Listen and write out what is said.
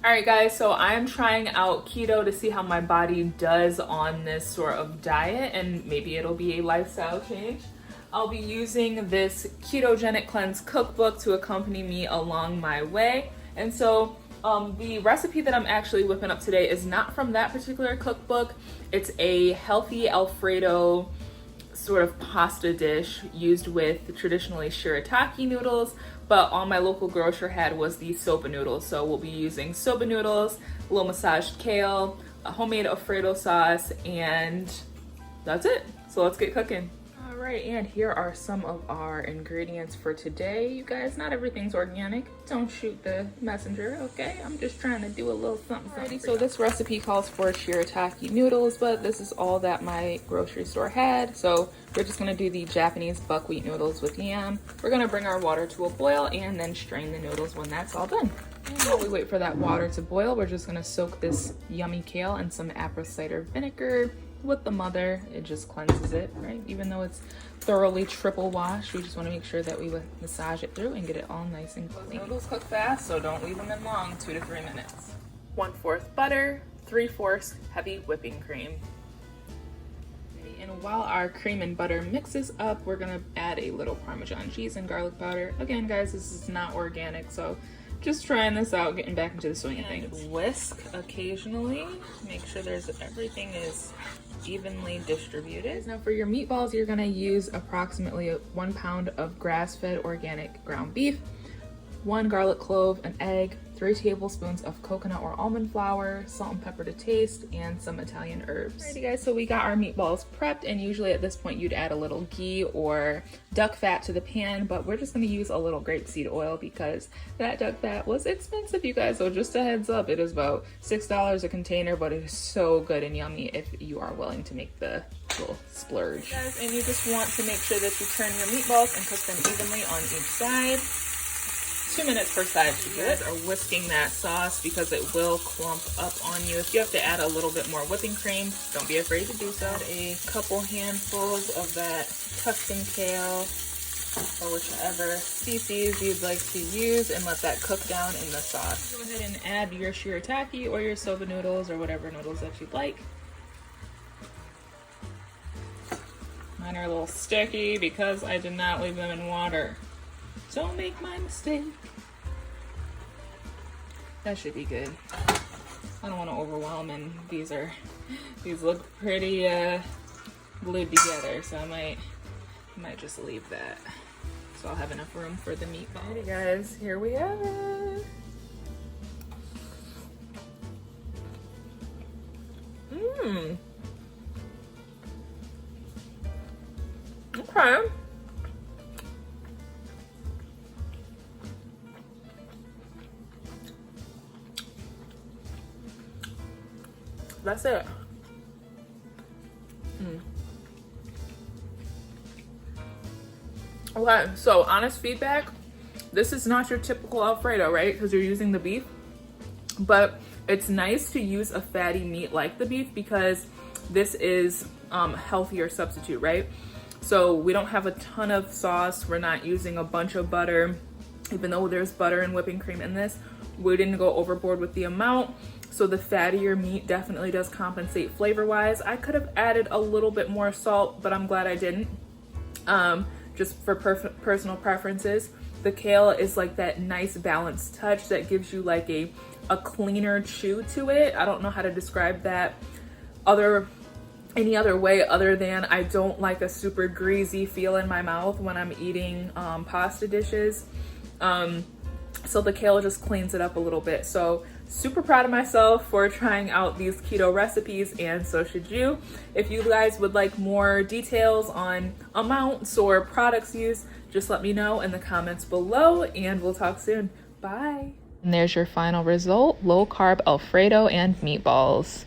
All right, guys, so I'm trying out keto to see how my body does on this sort of diet, and maybe it'll be a lifestyle change. I'll be using this ketogenic cleanse cookbook to accompany me along my way. And so the recipe that I'm actually whipping up today is not from that particular cookbook. It's a healthy Alfredo sort of pasta dish used with traditionally shirataki noodles, but all my local grocer had was the soba noodles. So we'll be using soba noodles, a little massaged kale, a homemade Alfredo sauce, and that's it. So let's get cooking. All right, and here are some of our ingredients for today. You guys, not everything's organic. Don't shoot the messenger, okay? I'm just trying to do a little something. So this recipe calls for shirataki noodles, but this is all that my grocery store had. So we're just gonna do the Japanese buckwheat noodles with yam. We're gonna bring our water to a boil and then strain the noodles when that's all done. And while we wait for that water to boil, we're just gonna soak this yummy kale in some apple cider vinegar with the mother. It just cleanses it, right? Even though it's thoroughly triple washed, we just want to make sure that we massage it through and get it all nice and clean. Noodles cook fast, so don't leave them in long, 2 to 3 minutes. 1/4 butter, 3/4 heavy whipping cream. And while our cream and butter mixes up, we're gonna add a little Parmesan cheese and garlic powder. Again, guys, this is not organic, so just trying this out, getting back into the swing of things. Whisk occasionally, make sure everything is evenly distributed. Now for your meatballs, you're gonna use approximately 1 pound of grass-fed organic ground beef, 1 garlic clove, an egg, 3 tablespoons of coconut or almond flour, salt and pepper to taste, and some Italian herbs. Alrighty guys, so we got our meatballs prepped, and usually at this point you'd add a little ghee or duck fat to the pan, but we're just gonna use a little grapeseed oil because that duck fat was expensive, you guys. So just a heads up, it is about $6 a container, but it is so good and yummy if you are willing to make the little splurge. Guys, and you just want to make sure that you turn your meatballs and cook them evenly on each side. 2 minutes per side should do it. Are whisking that sauce because it will clump up on you. If you have to add a little bit more whipping cream, don't be afraid to do so. Add a couple handfuls of that Tuscan kale or whichever species you'd like to use, and let that cook down in the sauce. Go ahead and add your shirataki or your soba noodles or whatever noodles that you'd like. Mine are a little sticky because I did not leave them in water. Don't make my mistake. That should be good. I don't want to overwhelm, and these look pretty glued together, so I might just leave that. So I'll have enough room for the meatball. Alrighty guys, here we have it. Okay. That's it. Okay, so honest feedback, this is not your typical Alfredo, right? Because you're using the beef, but it's nice to use a fatty meat like the beef because this is healthier substitute, right? So we don't have a ton of sauce. We're not using a bunch of butter, even though there's butter and whipping cream in this. We didn't go overboard with the amount. So the fattier meat definitely does compensate flavor-wise. I could have added a little bit more salt, but I'm glad I didn't. Just for personal preferences. The kale is like that nice balanced touch that gives you like a cleaner chew to it. I don't know how to describe that any other way other than I don't like a super greasy feel in my mouth when I'm eating pasta dishes. So the kale just cleans it up a little bit. So super proud of myself for trying out these keto recipes, and so should you. If you guys would like more details on amounts or products used, just let me know in the comments below, and we'll talk soon. Bye. And there's your final result: low carb Alfredo and meatballs.